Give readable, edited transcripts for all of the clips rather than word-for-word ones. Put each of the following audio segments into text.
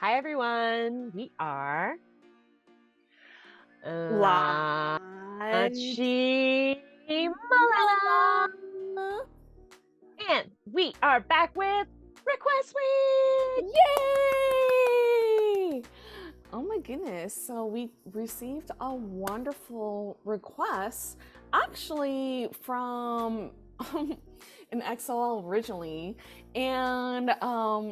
Hi, everyone. We are Live. Lachi Malala, and we are back with Request Week. Yay! Oh my goodness. So we received a wonderful request actually from an XLL originally. And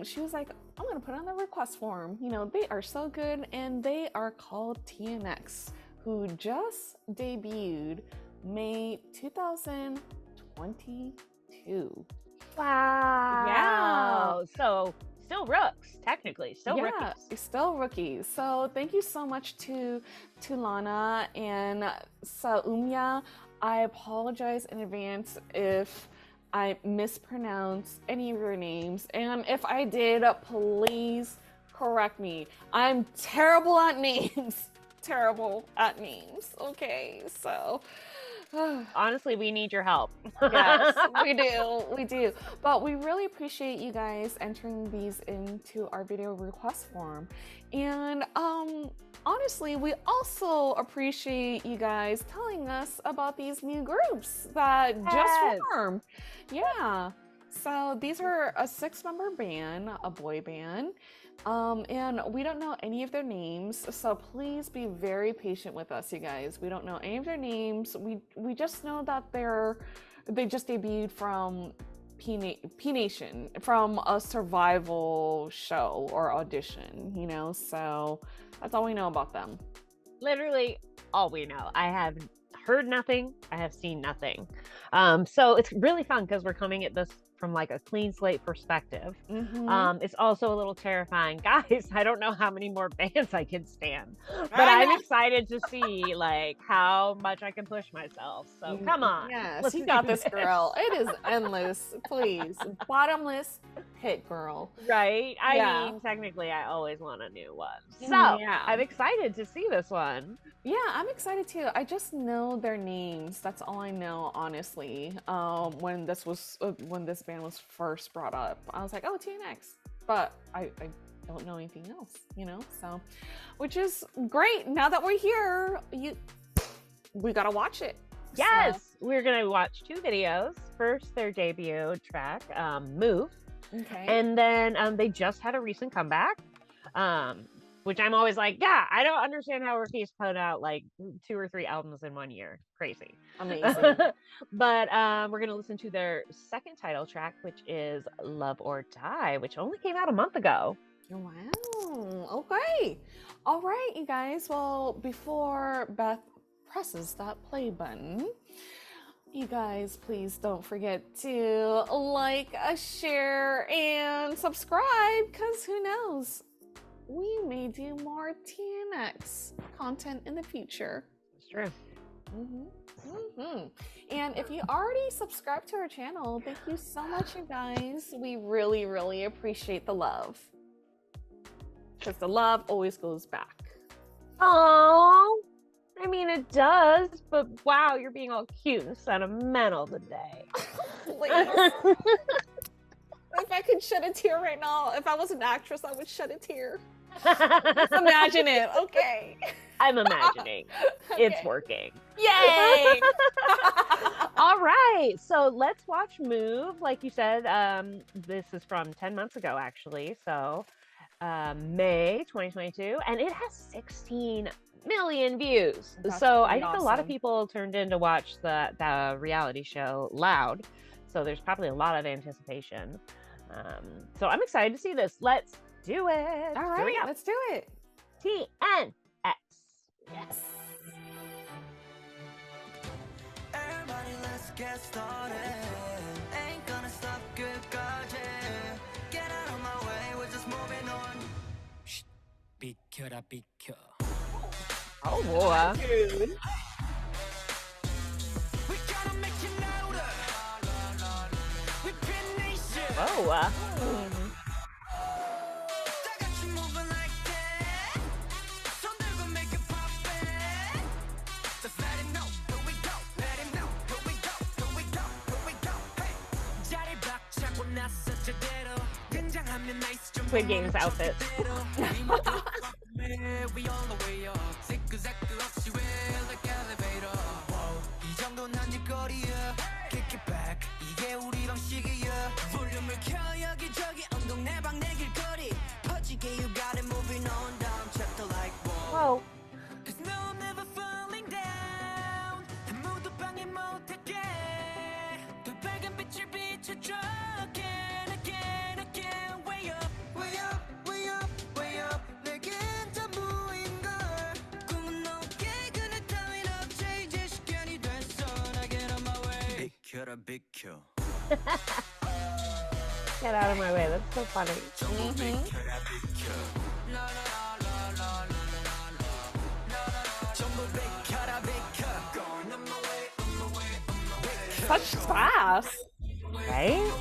she was like, I'm going to put on the request form. You know, they are so good, and they are called TNX, who just debuted May 2022. Wow. So still rooks, technically. Still rookies. Still rookies. So thank you so much to Lana and Saumya. I apologize in advance if I mispronounce any of your names, and if I did, please correct me. I'm terrible at names. Terrible at names. Okay, so honestly, we need your help. Yes, we do. But we really appreciate you guys entering these into our video request form. And honestly, we also appreciate you guys telling us about these new groups that just formed. Yeah. So these are a 6-member band, a boy band. And we don't know any of their names, so please be very patient with us, you guys. We don't know any of their names. We just know that they just debuted from P Nation, from a survival show or audition, you know, so that's all we know about them. Literally all we know. I have heard nothing. I have seen nothing. So it's really fun because we're coming at this from like a clean slate perspective. It's also a little terrifying. Guys, I don't know how many more bands I can stand, but I'm excited to see like how much I can push myself. So come on. Yes, you got this, girl. It is endless. Please. Bottomless pit, girl. Right? I mean, technically, I always want a new one. So I'm excited to see this one. Yeah, I'm excited too. I just know their names. That's all I know, honestly. When this band was first brought up, I was like, oh, TNX. But I don't know anything else, you know? So, which is great. Now that we're here, we gotta watch it. Yes, so. We're gonna watch 2 videos. First, their debut track, Move. Okay. And then they just had a recent comeback. Which I'm always like, yeah, I don't understand how rookies put out like 2 or 3 albums in 1 year. Crazy. Amazing. But we're going to listen to their second title track, which is Love or Die, which only came out a month ago. Wow. Okay. All right, you guys. Well, before Beth presses that play button, you guys, please don't forget to like, share, and subscribe, because who knows? We may do more TNX content in the future. It's true. And if you already subscribed to our channel, thank you so much, you guys. We really, really appreciate the love. Because the love always goes back. Oh, I mean, it does, but wow, you're being all cute and sentimental today. If I could shed a tear right now, if I was an actress, I would shed a tear. Just imagine it. Okay. I'm imagining. Okay. It's working. Yay! All right. So let's watch Move. Like you said, this is from 10 months ago, actually. So May 2022. And it has 16 million views. That's so I think awesome. a lot of people turned in to watch the reality show Loud. So there's probably a lot of anticipation. So I'm excited to see this. Let's do it. All right, let's do it. TNX. Yes. Everybody, let's get started. Ain't gonna stop, good God, yeah. Get out of my way, we're just moving on. Shh, 비켜라, 비켜. Oh boy. Dude. Whoa. Squid Games outfits. Whoa. Get out of my way. That's so funny. Such sass. Right?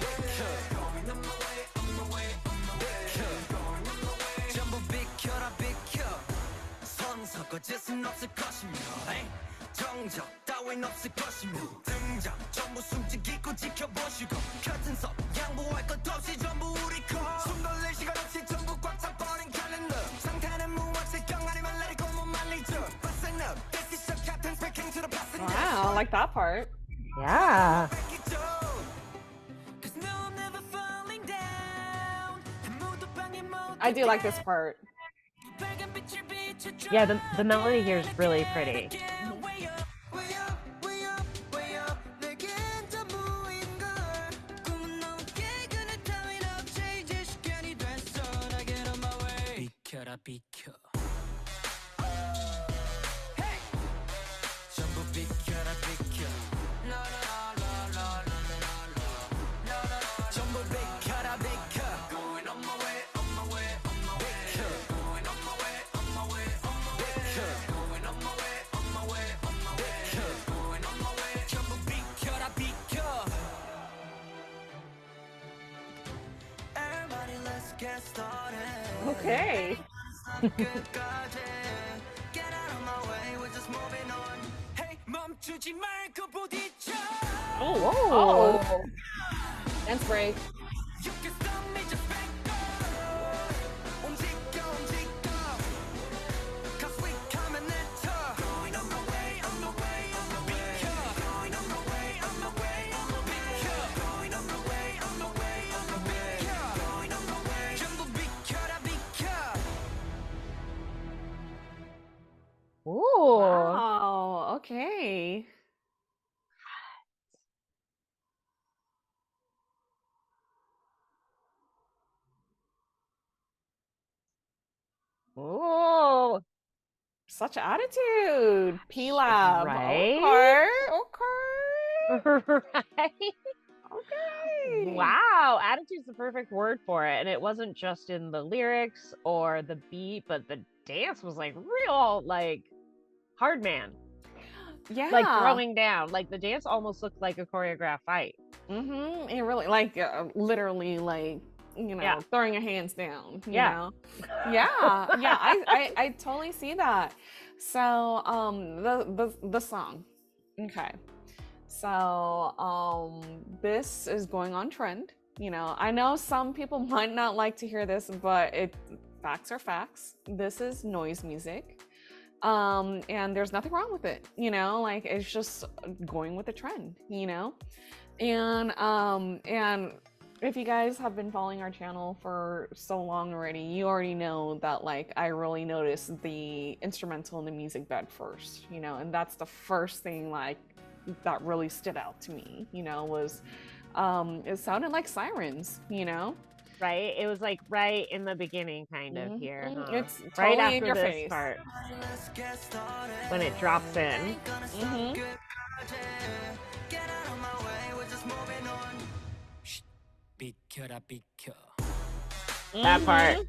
Wow, I like that part. Yeah. I do like this part. Yeah, the melody here is really pretty. Okay. Oh, Oh. Dance break. Ooh. Wow. Okay. Ooh. Such attitude. P-Lab. Right? Okay. Right? Okay. Wow, attitude's the perfect word for it. And it wasn't just in the lyrics or the beat, but the dance was like real, like hard man, Yeah. like throwing down. Like the dance almost looked like a choreographed fight. Mm-hmm. It really, like, literally, like, you know, Yeah. throwing your hands down. You Yeah. know? Yeah. Yeah. I totally see that. So, the song. Okay. So, this is going on trend. You know, I know some people might not like to hear this, but facts are facts. This is noise music. And there's nothing wrong with it, you know, like it's just going with the trend, you know? And if you guys have been following our channel for so long already, you already know that like I really noticed the instrumental and the music bed first, you know, and that's the first thing like that really stood out to me, you know, was it sounded like sirens, you know? Right? It was like right in the beginning, kind of here. Huh? It's right totally after in your this face. part when it drops in. That part.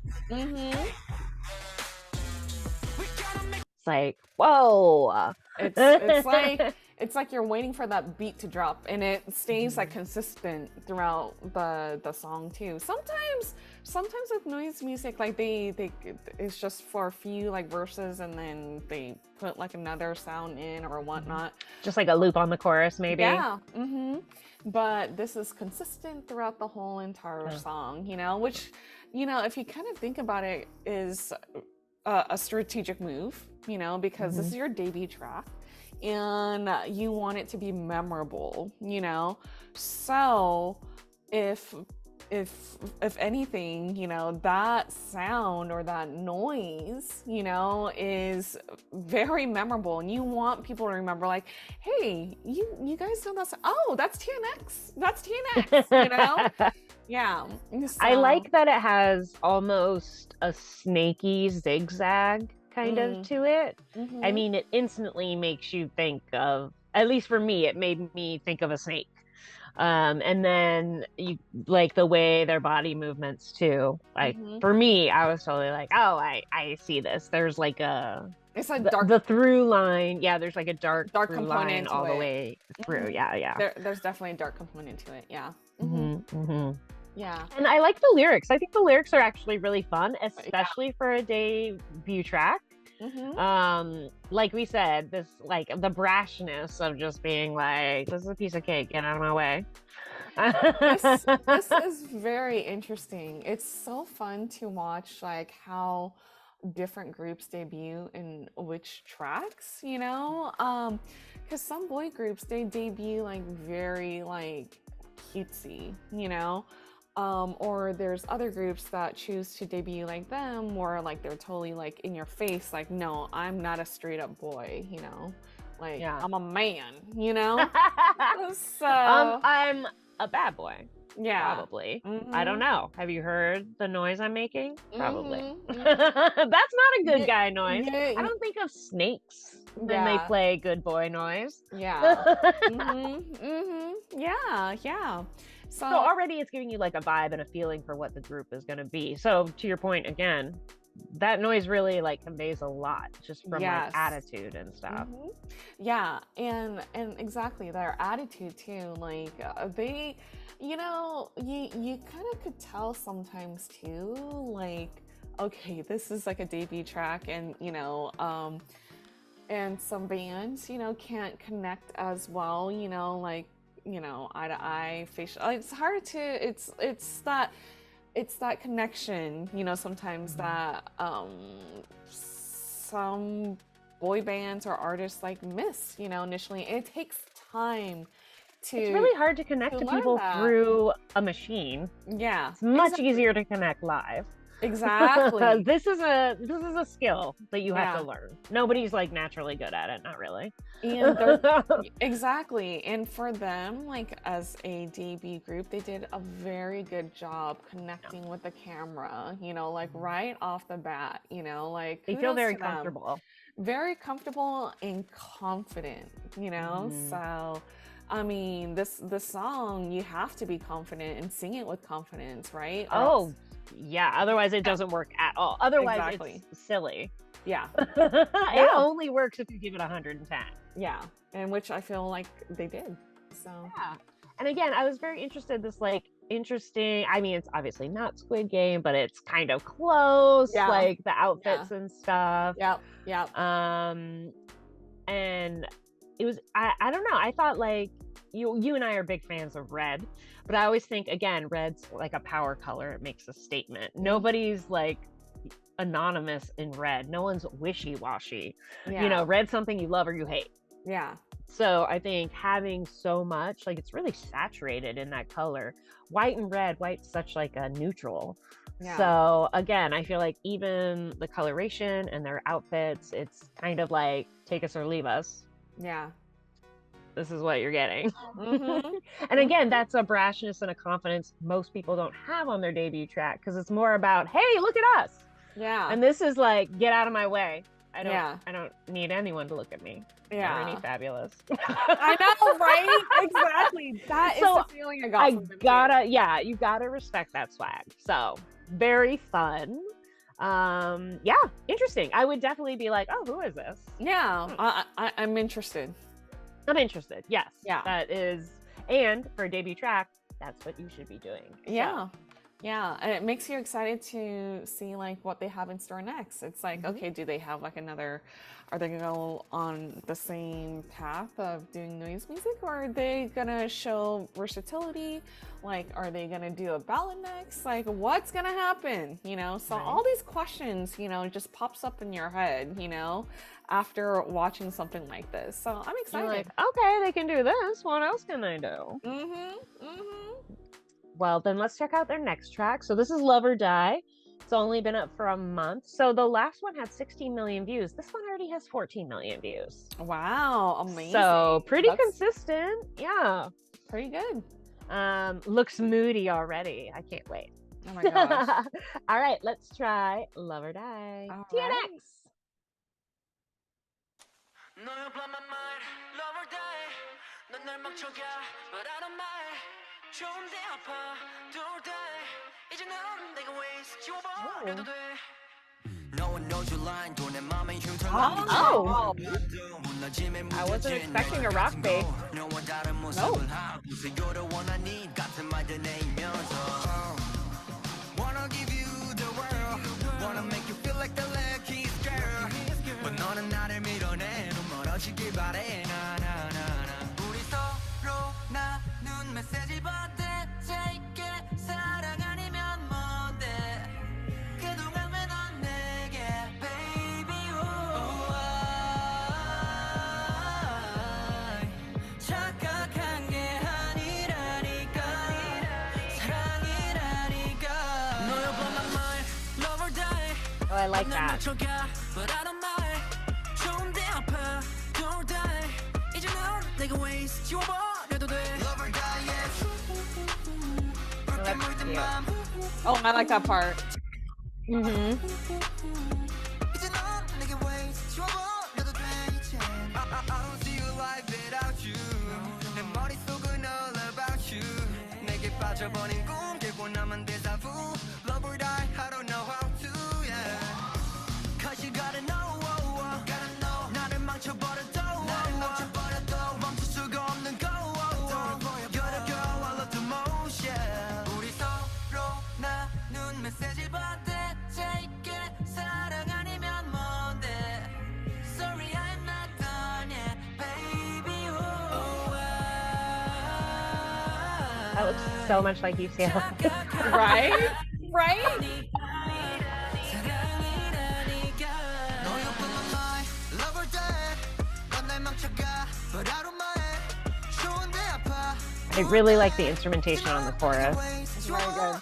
It's like, whoa. It's like you're waiting for that beat to drop, and it stays like consistent throughout the song too. Sometimes with noise music, like they it's just for a few like verses, and then they put like another sound in or whatnot. Just like a loop on the chorus, maybe. Yeah. But this is consistent throughout the whole entire song, you know, which you know, if you kind of think about it, is a strategic move, you know, because this is your debut track and you want it to be memorable, you know. So if anything, you know, that sound or that noise, you know, is very memorable, and you want people to remember, like, hey, you guys know that's, oh, that's TNX, you know. Yeah. I So, like that it has almost a snaky zigzag kind of to it. I mean, it instantly makes you think of, at least for me, it made me think of a snake. And then you like the way their body movements too. Like for me, I was totally like, oh, I see this. There's like it's like dark, the through line. Yeah, there's like a dark through component line all the way through. Yeah. There's definitely a dark component to it. Yeah. Yeah. And I like the lyrics. I think the lyrics are actually really fun, especially for a debut track. Like we said, this, like, the brashness of just being like, this is a piece of cake, get out of my way. This is very interesting. It's so fun to watch, like, how different groups debut in which tracks, you know, because some boy groups, they debut like very like cutesy, you know. Or there's other groups that choose to debut like them, or like they're totally like in your face, like, no, I'm not a straight up boy, you know, like, I'm a man, you know. So I'm a bad boy. Yeah, probably. I don't know. Have you heard the noise I'm making? Probably. That's not a good guy noise. I don't think of snakes when they play good boy noise. Yeah. Yeah. So already it's giving you like a vibe and a feeling for what the group is going to be. So to your point again, that noise really like conveys a lot just from like attitude and stuff. Yeah, and exactly their attitude too. Like they, you know, you kind of could tell sometimes too. Like, okay, this is like a debut track, and you know, and some bands, you know, can't connect as well. You know, like, you know, eye to eye, facial. It's hard to. It's that connection, you know, sometimes that some boy bands or artists like miss, you know, initially. It takes time to. It's really hard to connect to people through a machine. Yeah, it's much easier to connect live. Exactly. This is a skill that you have to learn. Nobody's like naturally good at it, not really. And exactly. And for them, like as a debut group, they did a very good job connecting with the camera, you know, like right off the bat, you know, like they feel very comfortable. Very comfortable and confident, you know. So I mean, this song, you have to be confident and sing it with confidence, right? Oh, yeah. Otherwise, it doesn't work at all. Otherwise, it's silly. Yeah. It only works if you give it 110. Yeah. And which I feel like they did. So yeah. And again, I was very interested. This like interesting. I mean, it's obviously not Squid Game, but it's kind of close. Yeah. Like the outfits and stuff. Yeah. Yeah. And it was. I don't know. I thought like you and I are big fans of red, but I always think again, red's like a power color. It makes a statement. Nobody's like anonymous in red. No one's wishy-washy. Yeah. You know, red's something you love or you hate. Yeah. So I think having so much, like it's really saturated in that color. White and red, white's such like a neutral. Yeah. So again, I feel like even the coloration and their outfits, it's kind of like take us or leave us. Yeah. This is what you're getting. And again, that's a brashness and a confidence most people don't have on their debut track, because it's more about, hey, look at us. Yeah. And this is like, get out of my way. I don't need anyone to look at me. Yeah. Or any fabulous. I know, right? Exactly. That is the feeling I got from them too. You gotta respect that swag. So very fun. Yeah, interesting. I would definitely be like, oh, who is this? Yeah. I'm interested. I'm interested. Yes. Yeah. That is, and for a debut track, that's what you should be doing. Yeah. Yeah, and it makes you excited to see like what they have in store next. It's like, okay, do they have like another, are they gonna go on the same path of doing noise music, or are they gonna show versatility? Like, are they gonna do a ballad next? Like, what's gonna happen? You know, so all these questions, you know, just pops up in your head, you know, after watching something like this. So I'm excited. You're like, okay, they can do this. What else can they do? Well, then let's check out their next track. So this is Love or Die. It's only been up for a month. So the last one had 16 million views. This one already has 14 million views. Wow, amazing. So pretty consistent. Yeah. Pretty good. Looks moody already. I can't wait. Oh my gosh. All right, let's try Love or Die. All TNX. right. Oh. I wasn't expecting a rock bass. No. Wanna give you the world, wanna make you feel like the luckiest girl. But 너는 나를 밀어내, 넌 멀어지길 바래. 나나나나. 우리 서로 나눈 메시지 보내줄게. 사랑 아니면 뭔데? 그동안 왜 넌 내게, baby? 착각한 게 아니라니까. 사랑이라니까. 너여 blow my mind, love or die. Oh, I like that. But I don't mind. 좋은데 아파, don't die. 이제 넌 내가 waste 지워버려도 돼. Love or die, yes. 그렇게 물든 맘. Oh, I like that part. 이제 넌 내게 waste 지워버려도 돼. 이제 I don't see your life without you. 내 머릿속은 all about you. 내게 빠져버린 꿈 들고 남은 데자부. Love or die, I don't know how to, yeah. Cause you gotta know, gotta know. 나를 망쳐버려도, 멈출 수가 없는 go. You're the girl I love the most, yeah. 우리 서로 나눈 메시지 보내줄게. 사랑 아니면 뭔데? Sorry I'm not done yet, baby. That looks so much like UCL. Right? Right? I really like the instrumentation on the chorus. It's very good.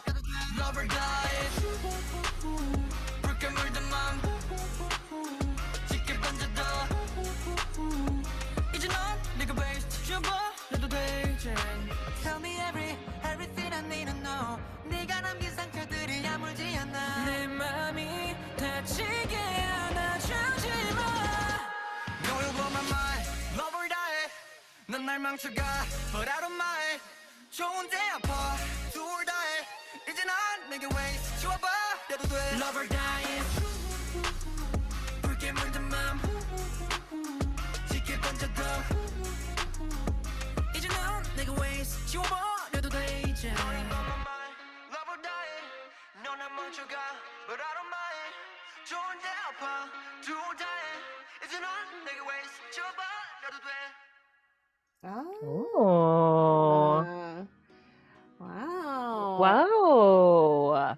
Tell me everything I need to know. 네가 남긴 상처들이 아물지 않아. 내 맘이 다치게 안아주지 마. No, you blow my mind, love or die. 넌 날 망쳐가, but I don't mind. 좋은데 아파, do or die. 이제 난 내게 waste 지워버려도 돼. Love or die. 붉게 물든 맘, 짙게 번져도. 이제 넌 내게 waste 지워버려도 돼. 이제 Love or die. 너는 멈춰가, but I don't mind. 좋은데 아파, do or die. 이제 넌 내게 waste 지워버려도 돼. Oh. Wow. Whoa.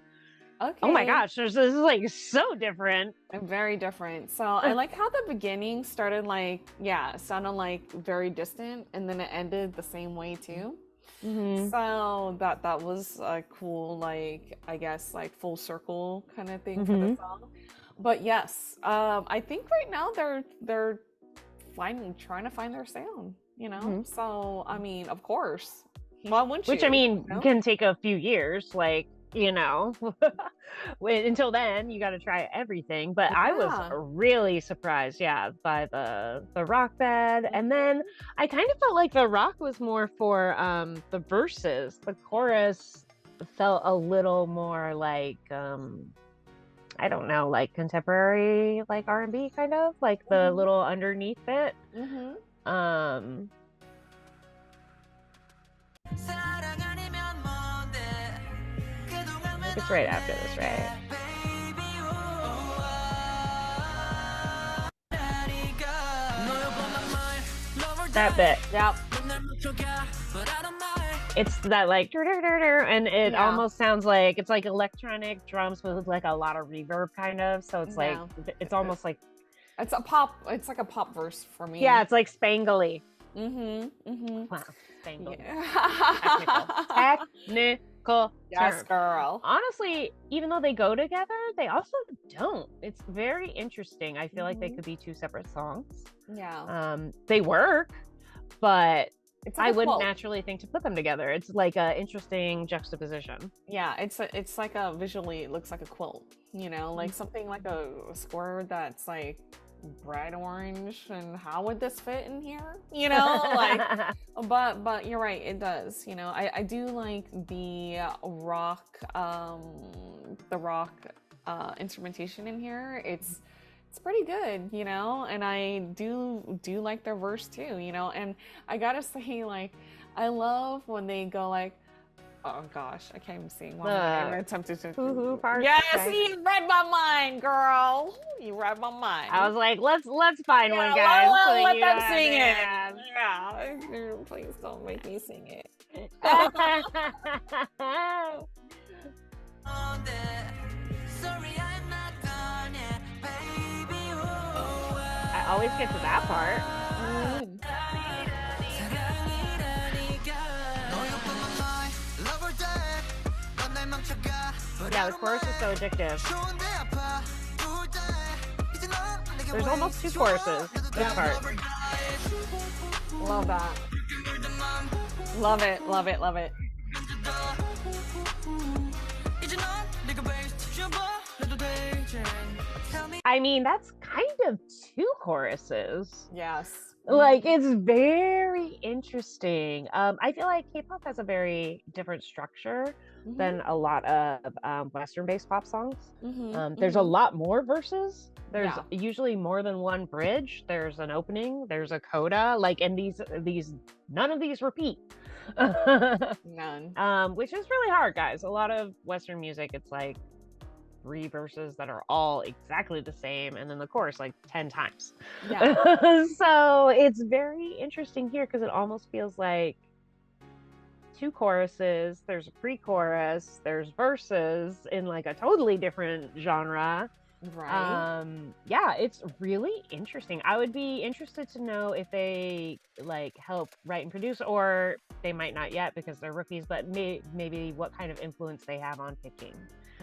Okay. Oh my gosh, this is like so different. And very different. So I like how the beginning started like, yeah, it sounded like very distant, and then it ended the same way too. So that was a cool, like, I guess, like full circle kind of thing for the song. But yes, I think right now they're trying to find their sound, you know. So I mean, of course, why wouldn't you? Which I mean, you know? can take a few years, like, you know. Until then, you got to try everything. But I was really surprised, by the rock bed, and then I kind of felt like the rock was more for the verses. The chorus felt a little more like I don't know, like contemporary, like R&B kind of, like the little underneath it. 사랑 아니면 뭔데? 그동안 it's right after this, right? That bit. Yep. It's that like and it Yeah. almost sounds like it's like electronic drums with like a lot of reverb kind of. So it's like Yeah. it's almost like It's a pop. It's like a pop verse for me. yeah, it's like spangly. Mm-hmm. Wow, spangly. Yeah. Technical Yes, term. girl. Honestly, even though they go together, they also don't. It's very interesting. I feel like they could be two separate songs. Yeah. They work, but It's I a wouldn't quilt. naturally think to put them together. It's like a interesting juxtaposition. Yeah, it's like a visually it looks like a quilt, you know, like something like a square that's like bright orange, and how would this fit in here? You know, like but you're right, it does. You know, I do like the rock instrumentation in here. It's pretty good, you know, and I do like their verse too, you know, and I gotta say, like, I love when they go like, oh gosh, I can't even sing. One I'm attempted to. Hoo-hoo part, Yes, okay. you read my mind, girl. You read my mind. I was like, let's find one, Yeah, guys. let you them know, sing it. yeah. Yeah, please don't make me sing it. Sorry, I'm not done yet, baby. I always get to that part. Yeah, the chorus is so addictive. There's almost two choruses. This part. Love that. Love it, love it, love it. I mean, that's kind of two choruses. Yes. Like, it's very interesting. I feel like K-pop has a very different structure than a lot of Western-based pop songs. There's a lot more verses. There's usually more than one bridge. There's an opening. There's a coda. Like, and these none of these repeat. None. Which is really hard, guys. A lot of Western music, it's like 3 verses that are all exactly the same, and then the chorus like 10 times. Yeah. So it's very interesting here because it almost feels like 2 choruses. There's a pre-chorus. There's verses in like a totally different genre. Right. Yeah, it's really interesting. I would be interested to know if they like help write and produce, or they might not yet because they're rookies, but maybe what kind of influence they have on picking.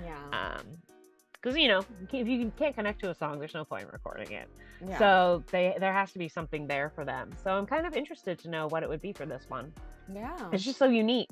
Yeah. Because you know, if you can't connect to a song, there's no point in recording it. Yeah. So there has to be something there for them. So I'm kind of interested to know what it would be for this one. Yeah. It's just so unique.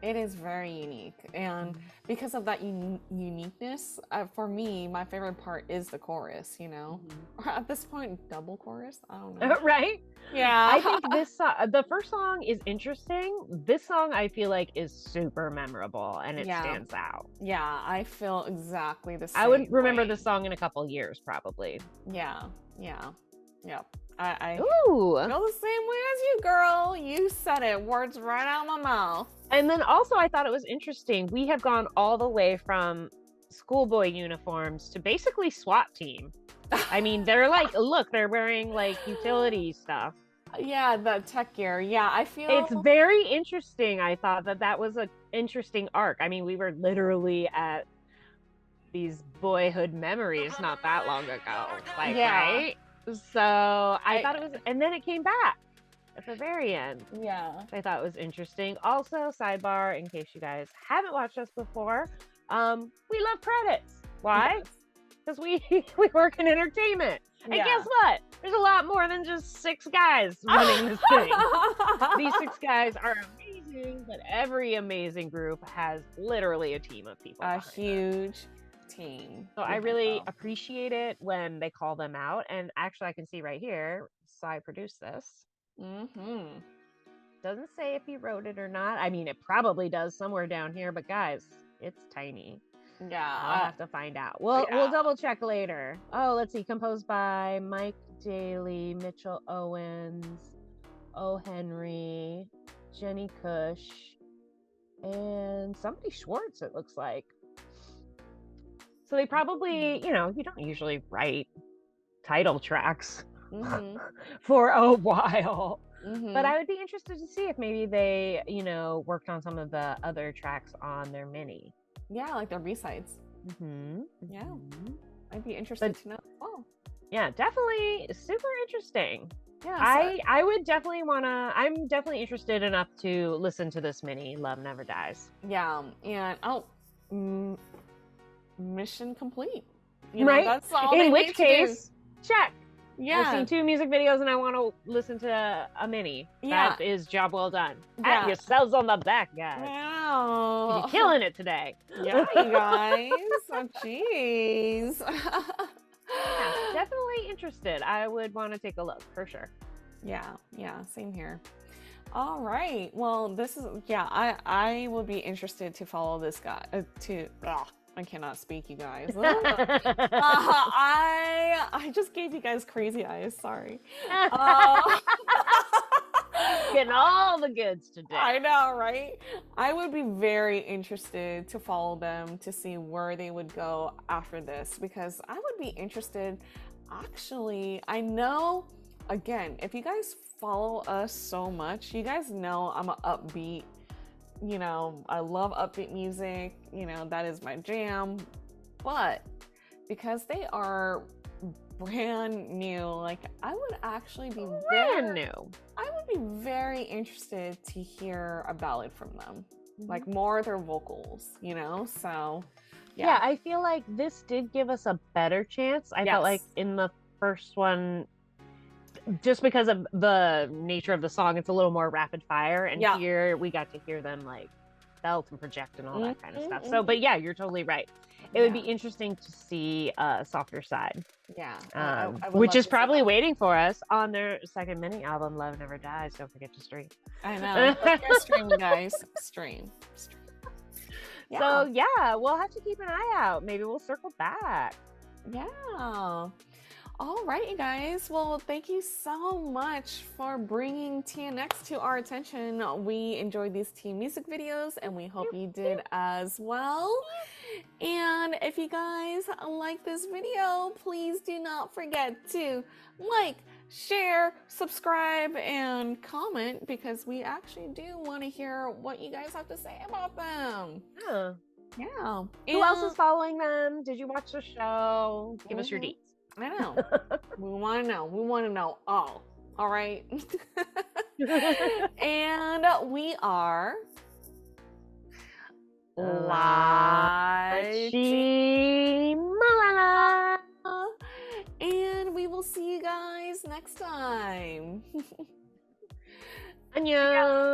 It is very unique, and because of that uniqueness, for me, my favorite part is the chorus. You know, or at this point, double chorus. I don't know. Right? Yeah. I think this the first song is interesting. This song I feel like is super memorable and it stands out. Yeah, I feel exactly the same. I would remember way. this song in a couple years, probably. Yeah. I Ooh. feel the same way as you, girl. You said it. Words right out of my mouth. And then also I thought it was interesting. We have gone all the way from schoolboy uniforms to basically SWAT team. I mean, they're like, look, they're wearing like utility stuff. Yeah, the tech gear. Yeah, I feel it's very interesting. I thought that was an interesting arc. I mean, we were literally at these boyhood memories not that long ago. Like, right? So I thought it was, and then it came back at the very end. Yeah. I thought it was interesting. Also, sidebar, in case you guys haven't watched us before, we love credits. Why? Because we work in entertainment. And guess what? There's a lot more than just 6 guys running this thing. These 6 guys are amazing, but every amazing group has literally a team of people. A huge team. So I really appreciate it when they call them out. And actually, I can see right here, so I produced this. Doesn't say if he wrote it or not. I mean, it probably does somewhere down here, but guys, it's tiny. Yeah. I'll have to find out. We'll double check later. Oh, let's see. Composed by Mike Daly, Mitchell Owens, O. Henry, Jenny Cush, and somebody Schwartz, it looks like. So they probably, you know, you don't usually write title tracks for a while. But I would be interested to see if maybe they, you know, worked on some of the other tracks on their mini. Yeah, like their B-sides. Yeah, I'd be interested to know as well. Yeah, definitely super interesting. Yeah, I would definitely I'm definitely interested enough to listen to this mini, Love Never Dies. Yeah, and mission complete. You know, right? that's all In they which need case, check. Yeah. I've seen 2 music videos and I want to listen to a mini. Yeah. That is job well done. Yeah. Pat yourselves on the back, guys. Wow. You're killing it today. Yeah, you guys. Oh, jeez. Yeah, definitely interested. I would want to take a look for sure. Yeah, same here. All right. Well, this is I will be interested to follow this guy I cannot speak, you guys. I just gave you guys crazy eyes. Sorry. Getting all the goods today. I know, right? I would be very interested to follow them to see where they would go after this, because I would be interested. Actually, I know, again, if you guys follow us so much, you guys know I'm an upbeat. You know, I love upbeat music, you know, that is my jam. But because they are brand new, like I would actually be very interested to hear a ballad from them. Like more of their vocals, you know? So yeah, I feel like this did give us a better chance. I felt like in the first one, just because of the nature of the song, it's a little more rapid fire, and here we got to hear them like belt and project and all that kind of stuff. So, but yeah, you're totally right. It would be interesting to see a softer side. Yeah, which is probably waiting for us on their second mini album, Love Never Dies. Don't forget to stream. I know. Stream, guys. Stream. Yeah. So yeah, we'll have to keep an eye out. Maybe we'll circle back. Yeah. All right, you guys. Well, thank you so much for bringing TNX to our attention. We enjoyed these teen music videos, and we hope you did as well. And if you guys like this video, please do not forget to like, share, subscribe, and comment, because we actually do want to hear what you guys have to say about them. Yeah. Who else is following them? Did you watch the show? Give us your deets. I know. We want to know. We want to know all. All right. And we are and we will see you guys next time. Annyeong.